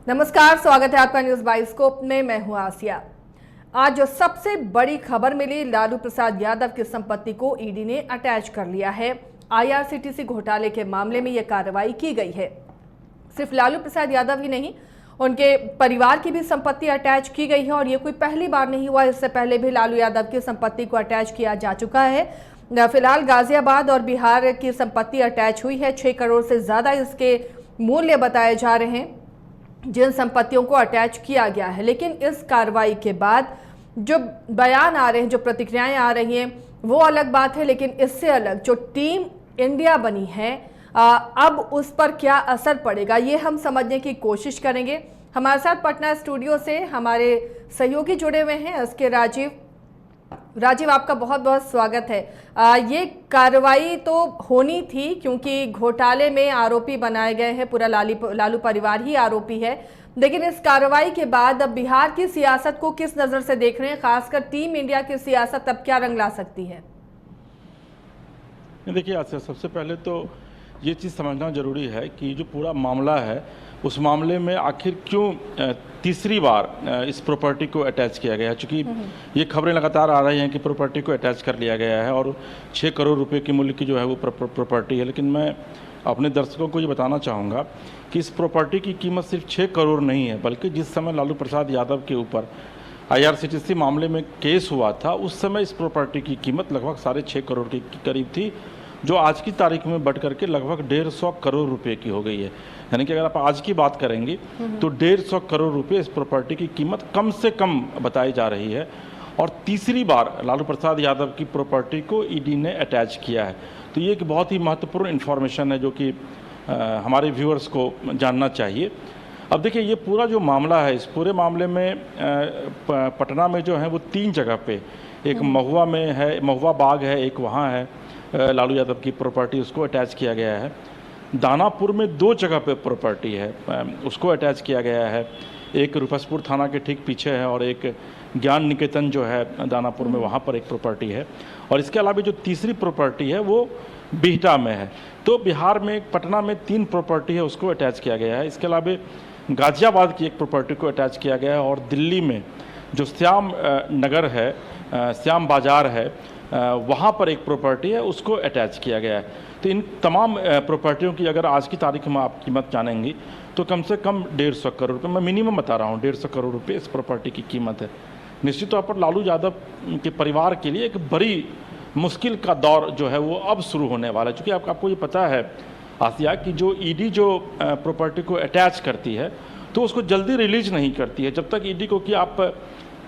नमस्कार, स्वागत है आपका न्यूज बाइस्कोप में। मैं हूं आसिया। आज जो सबसे बड़ी खबर मिली, लालू प्रसाद यादव की संपत्ति को ईडी ने अटैच कर लिया है। आईआरसीटीसी घोटाले के मामले में यह कार्रवाई की गई है। सिर्फ लालू प्रसाद यादव ही नहीं, उनके परिवार की भी संपत्ति अटैच की गई है और ये कोई पहली बार नहीं हुआ। इससे पहले भी लालू यादव की संपत्ति को अटैच किया जा चुका है। फिलहाल गाजियाबाद और बिहार की संपत्ति अटैच हुई है। 6 करोड़ से ज्यादा इसके मूल्य बताए जा रहे हैं जिन संपत्तियों को अटैच किया गया है। लेकिन इस कार्रवाई के बाद जो बयान आ रहे हैं, जो प्रतिक्रियाएं आ रही हैं, वो अलग बात है। लेकिन इससे अलग जो टीम इंडिया बनी है, अब उस पर क्या असर पड़ेगा, ये हम समझने की कोशिश करेंगे। हमारे साथ पटना स्टूडियो से हमारे सहयोगी जुड़े हुए हैं, एसके राजीव, आपका बहुत बहुत स्वागत है। ये कार्रवाई तो होनी थी क्योंकि घोटाले में आरोपी बनाए गए हैं, पूरा लालू परिवार ही आरोपी है। लेकिन इस कार्रवाई के बाद अब बिहार की सियासत को किस नजर से देख रहे हैं, खासकर टीम इंडिया की सियासत अब क्या रंग ला सकती है? देखिए आसिया, सबसे पहले तो ये चीज़ समझना जरूरी है कि जो पूरा मामला है उस मामले में आखिर क्यों तीसरी बार इस प्रॉपर्टी को अटैच किया गया है। चूँकि ये खबरें लगातार आ रही हैं कि प्रॉपर्टी को अटैच कर लिया गया है और 6 करोड़ रुपए की मूल्य की जो है वो प्रॉपर्टी है। लेकिन मैं अपने दर्शकों को ये बताना चाहूँगा कि इस प्रॉपर्टी की कीमत सिर्फ 6 करोड़ नहीं है, बल्कि जिस समय लालू प्रसाद यादव के ऊपर आईआरसीटीसी मामले में केस हुआ था उस समय इस प्रॉपर्टी की कीमत लगभग 6.5 करोड़ के करीब थी, जो आज की तारीख में बढ़ करके लगभग 150 करोड़ रुपए की हो गई है। यानी कि अगर आप आज की बात करेंगे तो 150 करोड़ रुपए इस प्रॉपर्टी की कीमत कम से कम बताई जा रही है। और तीसरी बार लालू प्रसाद यादव की प्रॉपर्टी को ईडी ने अटैच किया है। तो ये एक बहुत ही महत्वपूर्ण इन्फॉर्मेशन है जो कि हमारे व्यूअर्स को जानना चाहिए। अब देखिए, ये पूरा जो मामला है, इस पूरे मामले में पटना में जो है वो 3 जगह पे, एक महुआ में है, महुआ बाग है, एक वहाँ है लालू यादव की प्रॉपर्टी, उसको अटैच किया गया है। दानापुर में 2 जगह पे प्रॉपर्टी है, उसको अटैच किया गया है। एक रुपसपुर थाना के ठीक पीछे है और एक ज्ञान निकेतन जो है दानापुर में, वहाँ पर एक प्रॉपर्टी है। और इसके अलावा जो तीसरी प्रॉपर्टी है वो बिहटा में है। तो बिहार में, पटना में 3 प्रॉपर्टी है, उसको अटैच किया गया है। इसके अलावा गाजियाबाद की एक प्रॉपर्टी को अटैच किया गया है और दिल्ली में जो श्याम नगर है, श्याम बाजार है, वहाँ पर एक प्रॉपर्टी है, उसको अटैच किया गया है। तो इन तमाम प्रॉपर्टियों की अगर आज की तारीख में आप कीमत जानेंगी तो कम से कम 150 करोड़ रुपये, मैं मिनिमम बता रहा हूँ, 150 करोड़ रुपये इस प्रॉपर्टी की कीमत है। निश्चित तौर पर लालू यादव के परिवार के लिए एक बड़ी मुश्किल का दौर जो है वो अब शुरू होने वाला है। चूँकि आपको ये पता है आसिया कि जो ईडी जो प्रॉपर्टी को अटैच करती है तो उसको जल्दी रिलीज नहीं करती है जब तक ईडी को कि आप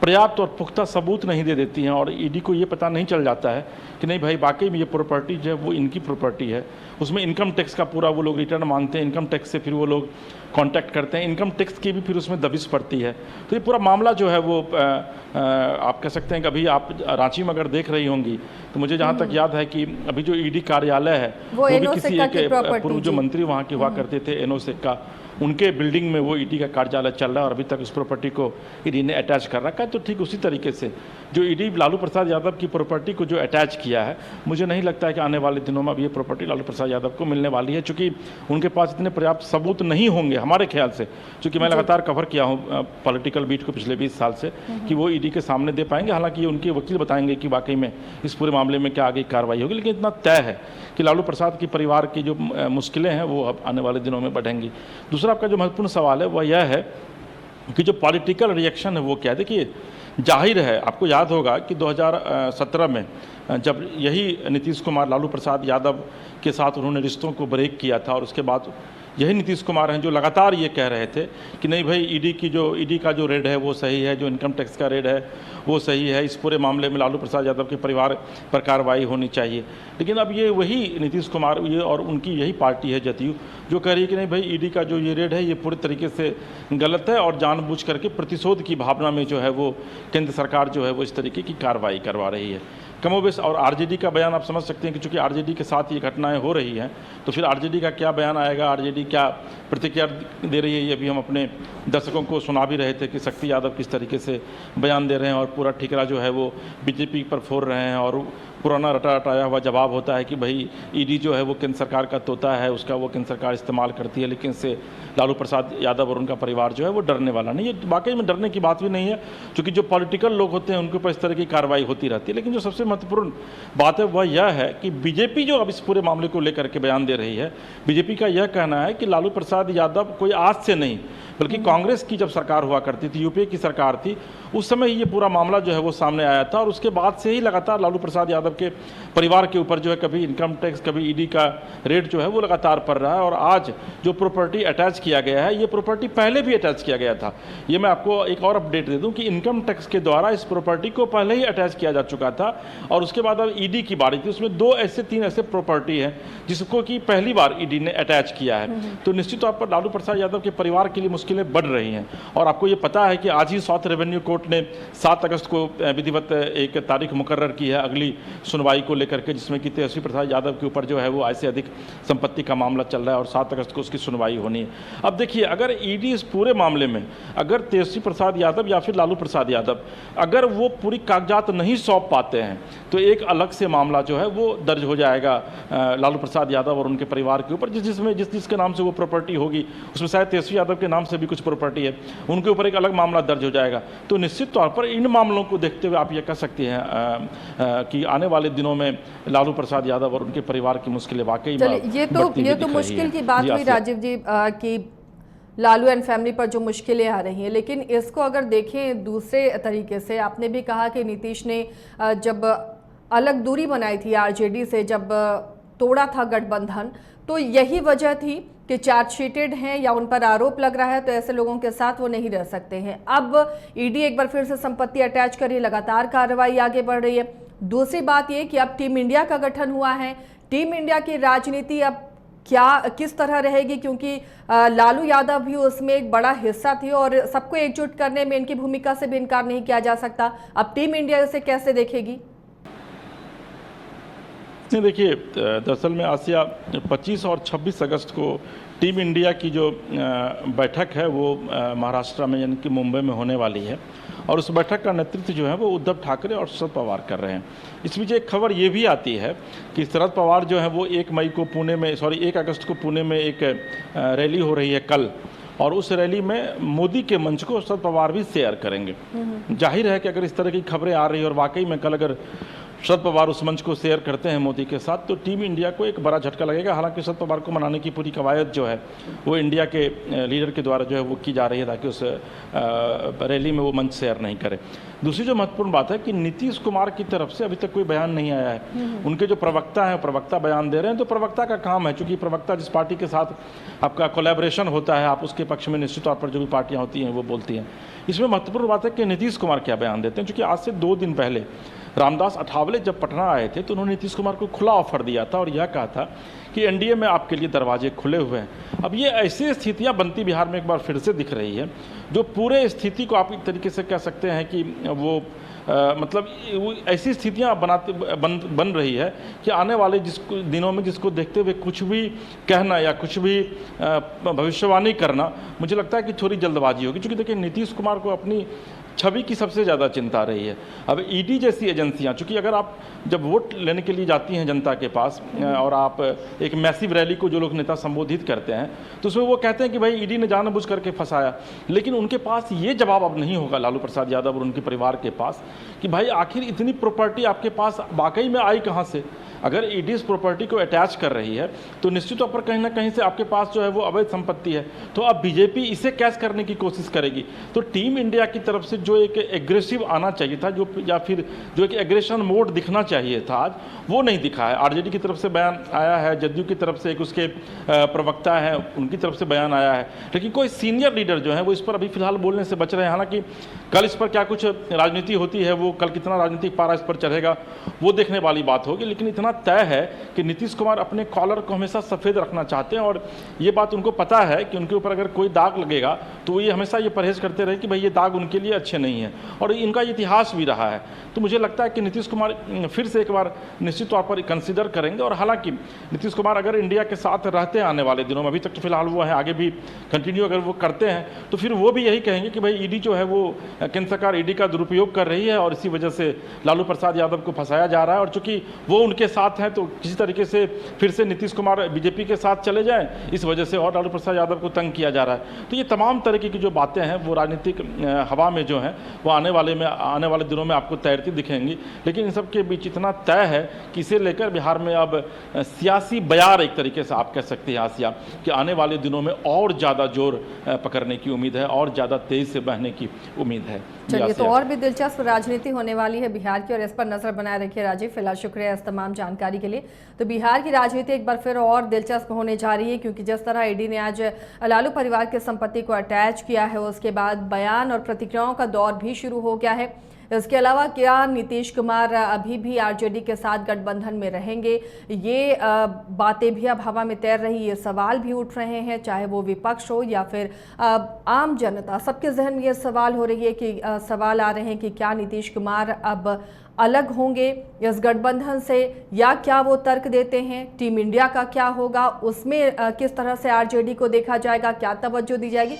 पर्याप्त और पुख्ता सबूत नहीं दे देती हैं और ईडी को ये पता नहीं चल जाता है कि नहीं भाई वाकई में ये प्रॉपर्टी जो है वो इनकी प्रॉपर्टी है। उसमें इनकम टैक्स का पूरा वो लोग रिटर्न मांगते हैं, इनकम टैक्स से फिर वो लोग कांटेक्ट करते हैं, इनकम टैक्स की भी फिर उसमें दबिश पड़ती है। तो ये पूरा मामला जो है वो आप कह सकते हैं कि अभी आप रांची में अगर देख रही होंगी तो मुझे जहाँ तक याद है कि अभी जो ईडी कार्यालय है वो भी किसी एक पूर्व जो मंत्री वहाँ के हुआ करते थे, एनोसेक का, उनके बिल्डिंग में वो ईडी का कार्यालय चल रहा है और अभी तक उस प्रॉपर्टी को ईडी ने अटैच कर रखा है। तो ठीक उसी तरीके से जो ईडी लालू प्रसाद यादव की प्रॉपर्टी को जो अटैच किया है, मुझे नहीं लगता है कि आने वाले दिनों में अब ये प्रॉपर्टी लालू प्रसाद यादव को मिलने वाली है, चूँकि उनके पास इतने पर्याप्त सबूत नहीं होंगे हमारे ख्याल से। चूँकि मैं लगातार कवर किया हूँ पॉलिटिकल बीट को पिछले 20 साल से, कि वो ईडी के सामने दे पाएंगे। हालांकि ये उनके वकील बताएंगे कि वाकई में इस पूरे मामले में क्या आगे कार्रवाई होगी। लेकिन इतना तय है कि लालू प्रसाद की परिवार की जो मुश्किलें हैं वो अब आने वाले दिनों में बढ़ेंगी। दूसरा आपका जो महत्वपूर्ण सवाल है वह यह है कि जो पॉलिटिकल रिएक्शन है वो क्या है। देखिए, जाहिर है, आपको याद होगा कि 2017 में जब यही नीतीश कुमार लालू प्रसाद यादव के साथ उन्होंने रिश्तों को ब्रेक किया था और उसके बाद यही नीतीश कुमार हैं जो लगातार ये कह रहे थे कि नहीं भाई, ईडी का जो रेड है वो सही है, जो इनकम टैक्स का रेड है वो सही है, इस पूरे मामले में लालू प्रसाद यादव के परिवार पर कार्रवाई होनी चाहिए। लेकिन अब ये वही नीतीश कुमार ये और उनकी यही पार्टी है जदयू जो कह रही है कि नहीं भाई, ईडी का जो ये रेड है ये पूरी तरीके से गलत है और जानबूझ करके प्रतिशोध की भावना में जो है वो केंद्र सरकार जो है वो इस तरीके की कार्रवाई करवा रही है। कमोबेश। और आरजेडी का बयान आप समझ सकते हैं कि चूंकि आरजेडी के साथ ये घटनाएं हो रही हैं, तो फिर आरजेडी का क्या बयान आएगा, आरजेडी क्या प्रतिक्रिया दे रही है, ये भी हम अपने दर्शकों को सुना भी रहे थे कि शक्ति यादव किस तरीके से बयान दे रहे हैं और पूरा ठिकरा जो है वो बीजेपी पर फोड़ रहे हैं। और पुराना रटा रटाया हुआ जवाब होता है कि भाई ईडी जो है वो केंद्र सरकार का तोता है, उसका वो केंद्र सरकार इस्तेमाल करती है, लेकिन इससे लालू प्रसाद यादव और उनका परिवार जो है वो डरने वाला नहीं। ये वाकई में डरने की बात भी नहीं है, क्योंकि जो पॉलिटिकल लोग होते हैं उनके ऊपर इस तरह की कार्रवाई होती रहती है। लेकिन जो सबसे महत्वपूर्ण बात है वह यह है कि बीजेपी जो अब इस पूरे मामले को लेकर के बयान दे रही है, बीजेपी का यह कहना है कि लालू प्रसाद यादव कोई आज से नहीं, बल्कि कांग्रेस की जब सरकार हुआ करती थी, यूपीए की सरकार थी, उस समय ये पूरा मामला जो है वो सामने आया था। और उसके बाद से ही लगातार लालू प्रसाद यादव के परिवार के ऊपर जो है कभी इनकम टैक्स, कभी ईडी का रेड जो है वो लगातार पड़ रहा है। और आज जो प्रॉपर्टी अटैच किया गया है, ये प्रॉपर्टी पहले भी अटैच किया गया था। ये मैं आपको एक और अपडेट दे दूं कि इनकम टैक्स के द्वारा इस प्रॉपर्टी को पहले ही अटैच किया जा चुका था, और उसके बाद अब ईडी की बारी थी। उसमें 2-3 ऐसे प्रॉपर्टी हैं जिसको कि पहली बार ईडी ने अटैच किया है। तो निश्चित तौर पर लालू प्रसाद यादव के परिवार के लिए मुश्किलें बढ़ रही हैं। और आपको ये पता है कि आज ही साउथ रेवेन्यू कोर्ट ने 7 अगस्त को विधिवत एक तारीख मुकर्रर की है अगली सुनवाई को लेकर के, जिसमें कि तेजस्वी प्रसाद यादव के ऊपर जो है वो आय से अधिक संपत्ति का मामला चल रहा है और 7 अगस्त को उसकी सुनवाई होनी है। अब देखिए, अगर ईडी इस पूरे मामले में अगर तेजस्वी प्रसाद यादव या फिर लालू प्रसाद यादव अगर वो पूरी कागजात नहीं सौंप पाते हैं, तो एक अलग से मामला जो है वो दर्ज हो जाएगा लालू प्रसाद यादव और उनके परिवार के ऊपर, जिसके नाम से वो प्रॉपर्टी होगी, उसमें शायद तेजस्वी यादव के नाम से भी कुछ प्रॉपर्टी है, उनके ऊपर एक अलग मामला दर्ज हो जाएगा। तो निश्चित तौर पर इन मामलों को देखते हुए आप ये कह सकते हैं कि आने वाले दिनों में लालू प्रसाद यादव और उनके परिवार की मुश्किलें वाकई ये तो मुश्किल की बात हुई राजीव जी कि लालू एंड फैमिली पर जो मुश्किलें आ रही हैं, लेकिन इसको अगर देखें दूसरे तरीके से, आपने भी कहा कि नीतीश ने जब अलग दूरी बनाई थी आरजेडी से, जब तोड़ा था गठबंधन, तो यही वजह थी कि चार्जशीटेड हैं या उन पर आरोप लग रहा है, तो ऐसे लोगों के साथ वो नहीं रह सकते हैं। अब ईडी एक बार फिर से संपत्ति अटैच कर रही है, लगातार कार्रवाई आगे बढ़ रही है। दूसरी बात ये कि अब टीम इंडिया का गठन हुआ है, टीम इंडिया की राजनीति अब किस तरह रहेगी, क्योंकि लालू यादव भी उसमें एक बड़ा हिस्सा थी और सबको एकजुट करने में इनकी भूमिका से भी इनकार नहीं किया जा सकता। अब टीम इंडिया इसे कैसे देखेगी? देखिए, दरअसल में आसिया 25 और 26 अगस्त को टीम इंडिया की जो बैठक है वो महाराष्ट्र में यानी कि मुंबई में होने वाली है, और उस बैठक का नेतृत्व जो है वो उद्धव ठाकरे और शरद पवार कर रहे हैं। इस बीच एक खबर ये भी आती है कि शरद पवार जो है वो 1 अगस्त को पुणे में एक रैली हो रही है कल, और उस रैली में मोदी के मंच को शरद पवार भी शेयर करेंगे। जाहिर है कि अगर इस तरह की खबरें आ रही है और वाकई में कल अगर शरद पवार उस मंच को शेयर करते हैं मोदी के साथ, तो टीम इंडिया को एक बड़ा झटका लगेगा। हालांकि शरद पवार को मनाने की पूरी कवायद जो है वो इंडिया के लीडर के द्वारा जो है वो की जा रही है, ताकि उस रैली में वो मंच शेयर नहीं करे। दूसरी जो महत्वपूर्ण बात है कि नीतीश कुमार की तरफ से अभी तक कोई बयान नहीं आया है। उनके जो प्रवक्ता हैं, प्रवक्ता बयान दे रहे हैं, तो प्रवक्ता का काम है, चूंकि प्रवक्ता जिस पार्टी के साथ आपका कोलैबोरेशन होता है, आप उसके पक्ष में निश्चित तौर पर जो भी पार्टियां होती हैं वो बोलती हैं। इसमें महत्वपूर्ण बात है कि नीतीश कुमार क्या बयान देते हैं, क्योंकि आज से 2 दिन पहले रामदास अठावले जब पटना आए थे तो उन्होंने नीतीश कुमार को खुला ऑफर दिया था और यह कहा था कि एनडीए में आपके लिए दरवाजे खुले हुए हैं। अब ये ऐसी स्थितियां बनती बिहार में एक बार फिर से दिख रही है, जो पूरे स्थिति को आप एक तरीके से कह सकते हैं कि वो मतलब वो ऐसी स्थितियां बन रही है कि आने वाले दिनों में जिसको देखते हुए कुछ भी कहना या कुछ भी भविष्यवाणी करना, मुझे लगता है कि थोड़ी जल्दबाजी होगी। क्योंकि देखिए, नीतीश कुमार को अपनी छवि की सबसे ज़्यादा चिंता रही है। अब ईडी जैसी एजेंसियां, चूंकि अगर आप जब वोट लेने के लिए जाती हैं जनता के पास और आप एक मैसिव रैली को जो लोग नेता संबोधित करते हैं, तो उसमें वो कहते हैं कि भाई ईडी ने जानबूझ करके फंसाया, लेकिन उनके पास ये जवाब अब नहीं होगा लालू प्रसाद यादव और उनके परिवार के पास कि भाई आखिर इतनी प्रॉपर्टी आपके पास वाकई में आई कहाँ से। अगर ईडी इस प्रॉपर्टी को अटैच कर रही है तो निश्चित तौर पर कहीं ना कहीं से आपके पास जो है वो अवैध संपत्ति है, तो अब बीजेपी इसे कैश करने की कोशिश करेगी। तो टीम इंडिया की तरफ से जो एक एग्रेसिव आना चाहिए था, जो या फिर जो एक एग्रेशन मोड दिखना चाहिए था, आज वो नहीं दिखा है। आरजेडी की तरफ से बयान आया है, जदयू की तरफ से एक उसके प्रवक्ता है, उनकी तरफ से बयान आया है, लेकिन कोई सीनियर लीडर जो है वो इस पर अभी फिलहाल बोलने से बच रहे हैं। हालांकि कल इस पर क्या कुछ राजनीति होती है, वो कल कितना राजनीतिक पारा इस पर चढ़ेगा वो देखने वाली बात होगी। लेकिन इतना तय है कि नीतीश कुमार अपने कॉलर को हमेशा सफ़ेद रखना चाहते हैं, और ये बात उनको पता है कि उनके ऊपर अगर कोई दाग लगेगा तो ये हमेशा ये परहेज करते रहे कि भाई ये दाग उनके लिए अच्छे नहीं हैं, और इनका इतिहास भी रहा है। तो मुझे लगता है कि नीतीश कुमार फिर से एक बार निश्चित तौर पर कंसिडर करेंगे। और हालांकि नीतीश कुमार अगर इंडिया के साथ रहते हैं आने वाले दिनों में, अभी तक तो फिलहाल वो है, आगे भी कंटिन्यू अगर वो करते हैं तो फिर वो भी यही कहेंगे कि भाई ईडी जो है वो केंद्र सरकार ईडी का दुरुपयोग कर रही है और इसी वजह से लालू प्रसाद यादव को फंसाया जा रहा है। और चूंकि वो उनके साथ हैं तो किसी तरीके से फिर से नीतीश कुमार बीजेपी के साथ चले जाएं, इस वजह से और लालू प्रसाद यादव को तंग किया जा रहा है। तो ये तमाम तरीके की जो बातें हैं वो राजनीतिक हवा में जो हैं वो आने वाले दिनों में आपको तैरती दिखेंगी। लेकिन इन सब के बीच इतना तय है कि इसे लेकर बिहार में अब सियासी बयार एक तरीके से आप कह सकते हैं आसिया कि आने वाले दिनों में और ज़्यादा जोर पकड़ने की उम्मीद है और ज़्यादा तेज से बहने की उम्मीद है। चलिए, तो और भी दिलचस्प राजनीति होने वाली है बिहार की और इस पर नजर बनाए रखिए राजीव। फिलहाल शुक्रिया इस तमाम जानकारी के लिए। तो बिहार की राजनीति एक बार फिर और दिलचस्प होने जा रही है, क्योंकि जिस तरह ईडी ने आज लालू परिवार की संपत्ति को अटैच किया है, उसके बाद बयान और प्रतिक्रियाओं का दौर भी शुरू हो गया है। इसके अलावा क्या नीतीश कुमार अभी भी आरजेडी के साथ गठबंधन में रहेंगे, ये बातें भी अब हवा में तैर रही, ये सवाल भी उठ रहे हैं, चाहे वो विपक्ष हो या फिर आम जनता, सबके जहन में ये सवाल हो रही है कि सवाल आ रहे हैं कि क्या नीतीश कुमार अब अलग होंगे इस गठबंधन से, या क्या वो तर्क देते हैं टीम इंडिया का क्या होगा, उसमें किस तरह से आरजेडी को देखा जाएगा, क्या तवज्जो दी जाएगी।